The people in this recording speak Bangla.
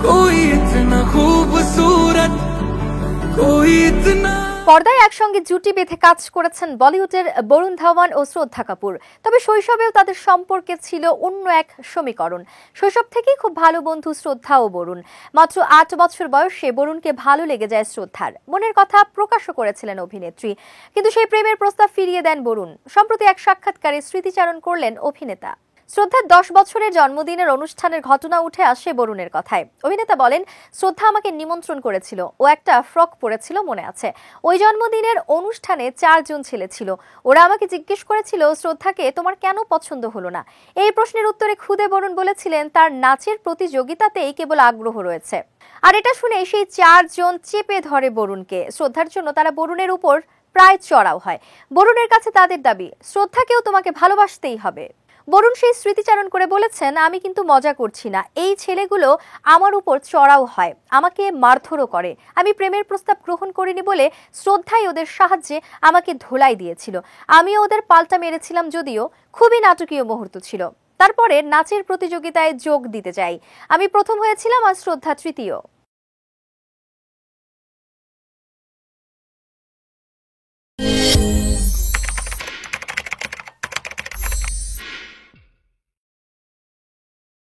कोई इतना खूबसूरत कोई इतना। পর্দায় একসঙ্গে জুটি বেঁধে কাজ করেছেন বলিউডের বরুণ ধাওয়ান ও শ্রদ্ধা কাপুর। তবে শৈশবেও তাদের সম্পর্কে ছিল অন্য এক সমীকরণ। শৈশব থেকেই খুব ভালো বন্ধু শ্রদ্ধা ও বরুণ। মাত্র ৮ বছর বয়সে বরুণকে ভালো লেগে যায় শ্রদ্ধার। মনের কথা প্রকাশও করেছিলেন অভিনেত্রী, কিন্তু সেই প্রেমের প্রস্তাব ফিরিয়ে দেন বরুণ। সম্প্রতি এক সাক্ষাৎকারে স্মৃতিচারণ করলেন অভিনেতা। শ্রদ্ধার 10 বছরের জন্মদিনের অনুষ্ঠানের ঘটনা উঠে আসে বরুণের কথায়। অভিনেতা বলেন, শ্রদ্ধা আমাকে নিমন্ত্রণ করেছিল, ও একটা ফ্রক পরেছিল মনে আছে। ওই জন্মদিনের অনুষ্ঠানে 4 জন ছেলে ছিল। ওরা আমাকে জিজ্ঞেস করেছিল, শ্রদ্ধাকে তোমার কেন পছন্দ হলো না? এই প্রশ্নের উত্তরে খুদে বরুণ বলেছিলেন, তার নাচের প্রতিযোগিতাতেই কেবল আগ্রহ রয়েছে। আর এটা শুনে সেই 4 জন চেপে ধরে বরুণকে। শ্রদ্ধার জন্য তারা বরুণের উপর প্রায় চড়াও হয়। বরুণের কাছে তাদের দাবি, শ্রদ্ধাকেও তোমাকে ভালোবাসতেই হবে। বরুণ সেই স্মৃতিচারণ করে বলেছেন, আমি কিন্তু মজা করছি না, এই ছেলেগুলো আমার উপর চড়াও হয়, আমাকে মারধরও করে। আমি প্রেমের প্রস্তাব গ্রহণ করিনি বলে শ্রদ্ধাই ওদের সাহায্যে আমাকে ধোলাই দিয়েছিল। আমিও ওদের পাল্টা মেরেছিলাম, যদিও খুবই নাটকীয় মুহূর্ত ছিল। তারপরে নাচের প্রতিযোগিতায় যোগ দিতে যাই। আমি প্রথম হয়েছিলাম আর শ্রদ্ধা তৃতীয়।